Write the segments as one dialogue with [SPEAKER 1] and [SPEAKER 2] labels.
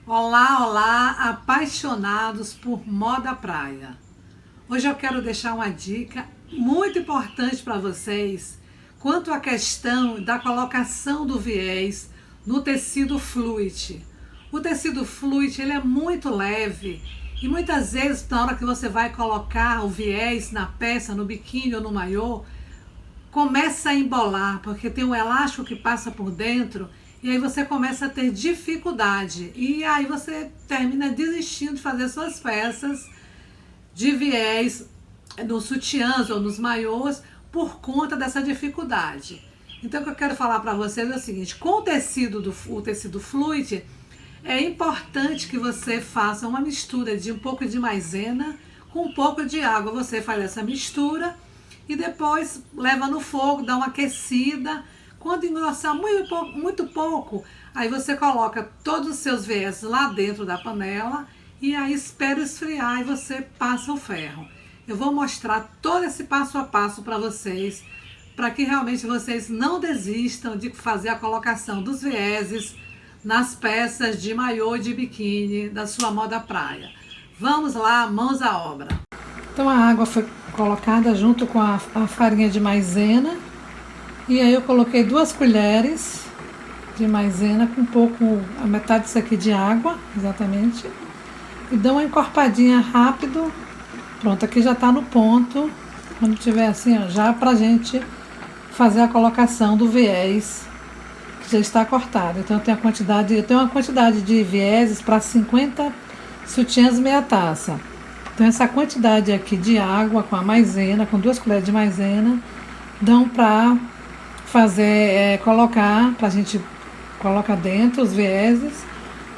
[SPEAKER 1] Olá, olá, apaixonados por moda praia. Hoje eu quero deixar uma dica muito importante para vocês quanto à questão da colocação do viés no tecido fluid. O tecido fluid ele é muito leve e muitas vezes na hora que você vai colocar o viés na peça, no biquíni ou no maiô, começa a embolar, porque tem um elástico que passa por dentro e aí você começa a ter dificuldade e aí você termina desistindo de fazer suas peças de viés nos sutiãs ou nos maiôs por conta dessa dificuldade. Então o que eu quero falar para vocês é o seguinte: com o tecido fluid, é importante que você faça uma mistura de um pouco de maisena com um pouco de água. Você faz essa mistura e depois leva no fogo, dá uma aquecida. Quando engrossar muito pouco, aí você coloca todos os seus viés lá dentro da panela e aí espera esfriar e você passa o ferro. Eu vou mostrar todo esse passo a passo para vocês, para que realmente vocês não desistam de fazer a colocação dos vieses nas peças de maiô e de biquíni da sua moda praia. Vamos lá, mãos à obra. Então a água foi colocada junto com a farinha de maisena. E aí eu coloquei 2 colheres de maisena com um pouco, a metade disso aqui de água, exatamente. E dou uma encorpadinha rápido. Pronto, aqui já tá no ponto. Quando tiver assim, ó, já pra gente fazer a colocação do viés, que já está cortado. Então eu tenho uma quantidade de vieses para 50 sutiãs meia taça. Então essa quantidade aqui de água com a maisena, com 2 colheres de maisena, dão para fazer, pra gente colocar dentro os vieses,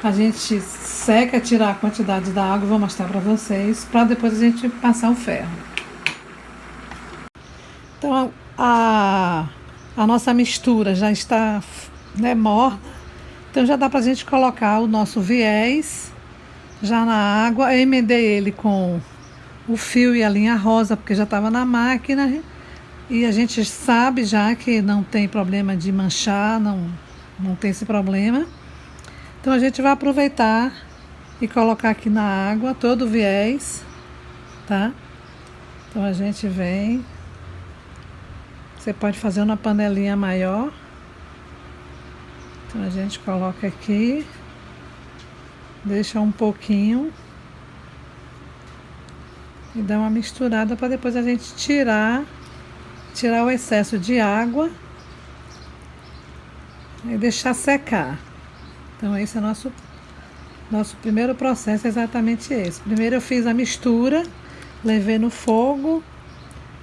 [SPEAKER 1] a gente seca, tira a quantidade da água, vou mostrar para vocês, para depois a gente passar o ferro. Então a nossa mistura já está, né, morna, então já dá pra gente colocar o nosso viés já na água. Eu emendei ele com o fio e a linha rosa, porque já estava na máquina. E a gente sabe já que não tem problema de manchar, não tem esse problema. Então a gente vai aproveitar e colocar aqui na água todo o viés, tá? Então a gente vem, você pode fazer uma panelinha maior. Então a gente coloca aqui, deixa um pouquinho e dá uma misturada para depois a gente tirar o excesso de água e deixar secar. Então esse é o nosso primeiro processo, é exatamente esse. Primeiro eu fiz a mistura, levei no fogo,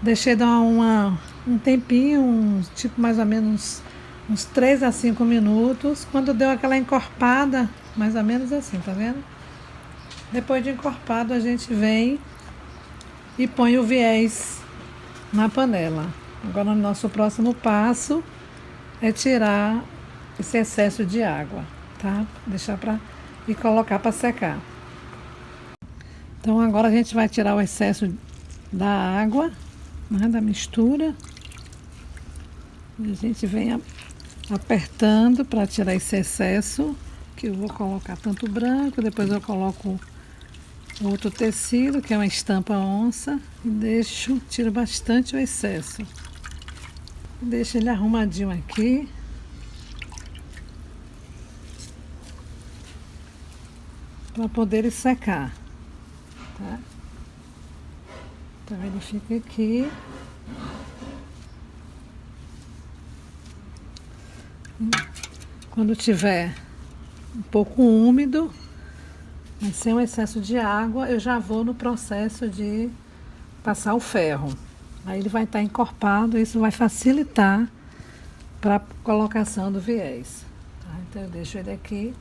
[SPEAKER 1] deixei dar um tempinho, tipo mais ou menos uns 3 a 5 minutos. Quando deu aquela encorpada, mais ou menos assim, tá vendo? Depois de encorpado a gente vem e põe o viés na panela. Agora o nosso próximo passo é tirar esse excesso de água, tá? Deixar e colocar para secar. Então agora a gente vai tirar o excesso da água, né, da mistura. E a gente vem apertando para tirar esse excesso, que eu vou colocar tanto branco, depois eu coloco outro tecido, que é uma estampa onça, e tiro bastante o excesso. Deixo ele arrumadinho aqui. Para poder ele secar, tá? Então ele fica aqui. Quando tiver um pouco úmido, mas sem o excesso de água, eu já vou no processo de passar o ferro. Aí ele vai estar encorpado, isso vai facilitar para a colocação do viés. Tá? Então eu deixo ele aqui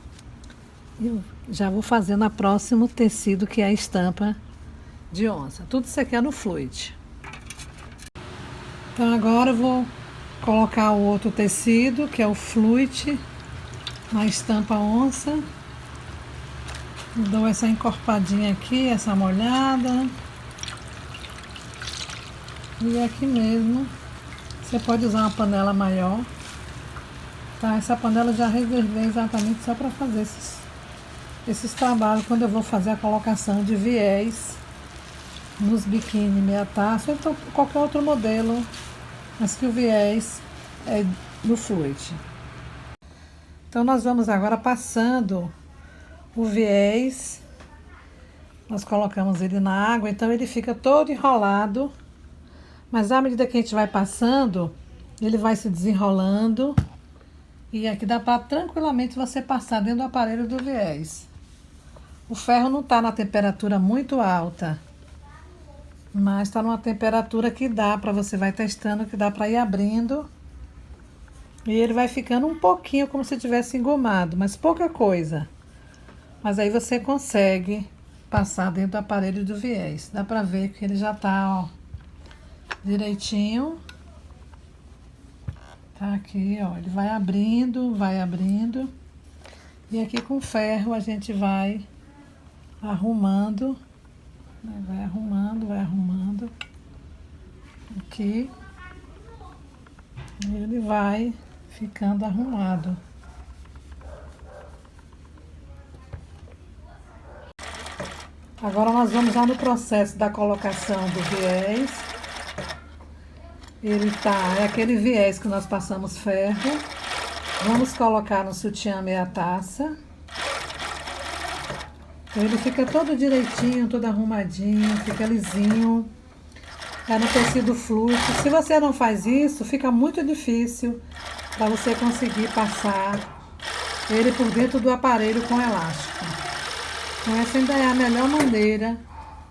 [SPEAKER 1] e já vou fazendo o próximo tecido, que é a estampa de onça. Tudo isso aqui é no fluid. Então agora eu vou colocar o outro tecido, que é o fluid, na estampa onça. Dou essa encorpadinha aqui, essa molhada. E aqui mesmo, você pode usar uma panela maior Tá, essa panela eu já reservei exatamente só para fazer esses trabalhos quando eu vou fazer a colocação de viés nos biquíni meia taça ou então qualquer outro modelo, mas que o viés é do fluid. Então nós vamos agora passando o viés, nós colocamos ele na água, então ele fica todo enrolado, mas à medida que a gente vai passando, ele vai se desenrolando e aqui dá para tranquilamente você passar dentro do aparelho do viés. O ferro não está na temperatura muito alta, mas está numa temperatura que dá para você vai testando, que dá para ir abrindo. E ele vai ficando um pouquinho como se tivesse engomado, mas pouca coisa. Mas aí você consegue passar dentro do aparelho do viés. Dá pra ver que ele já tá, ó, direitinho. Tá aqui, ó, ele vai abrindo, vai abrindo. E aqui com ferro a gente vai arrumando, né? Vai arrumando, vai arrumando. Aqui. E ele vai ficando arrumado. Agora nós vamos já no processo da colocação do viés. Ele é aquele viés que nós passamos ferro. Vamos colocar no sutiã meia taça. Então ele fica todo direitinho, todo arrumadinho, fica lisinho. É no tecido fluxo. Se você não faz isso, fica muito difícil para você conseguir passar ele por dentro do aparelho com elástico. Então essa ainda é a melhor maneira,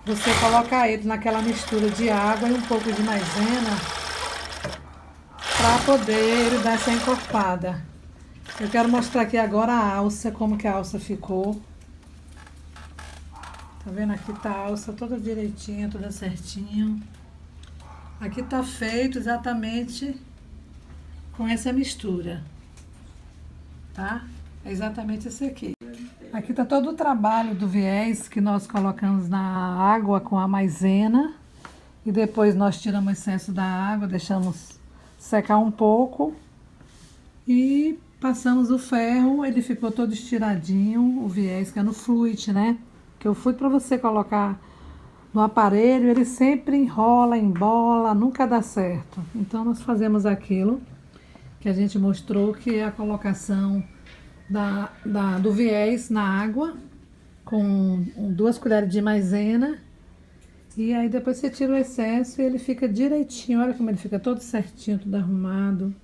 [SPEAKER 1] você colocar ele naquela mistura de água e um pouco de maisena para poder ele dar essa encorpada. Eu quero mostrar aqui agora a alça, como que a alça ficou. Tá vendo? Aqui tá a alça toda direitinha, toda certinho. Aqui tá feito exatamente com essa mistura, tá? É exatamente esse aqui. Aqui tá todo o trabalho do viés que nós colocamos na água com a maisena e depois nós tiramos o excesso da água, deixamos secar um pouco e passamos o ferro, ele ficou todo estiradinho, o viés que é no fluid, né? Que o fluid para você colocar no aparelho, ele sempre enrola, embola, nunca dá certo. Então nós fazemos aquilo que a gente mostrou, que é a colocação do viés na água com 2 colheres de maisena e aí depois você tira o excesso e ele fica direitinho. Olha como ele fica todo certinho, tudo arrumado,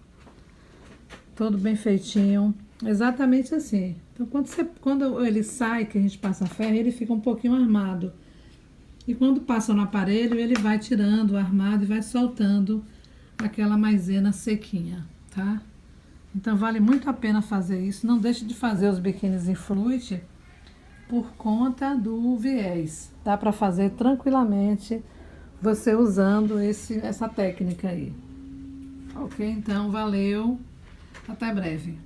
[SPEAKER 1] todo bem feitinho, exatamente assim. Então quando ele sai, que a gente passa ferro, ele fica um pouquinho armado. E quando passa no aparelho, ele vai tirando o armado e vai soltando aquela maisena sequinha, tá? Então vale muito a pena fazer isso. Não deixe de fazer os biquínis em fluid por conta do viés. Dá para fazer tranquilamente você usando essa técnica aí. Ok? Então valeu. Até breve.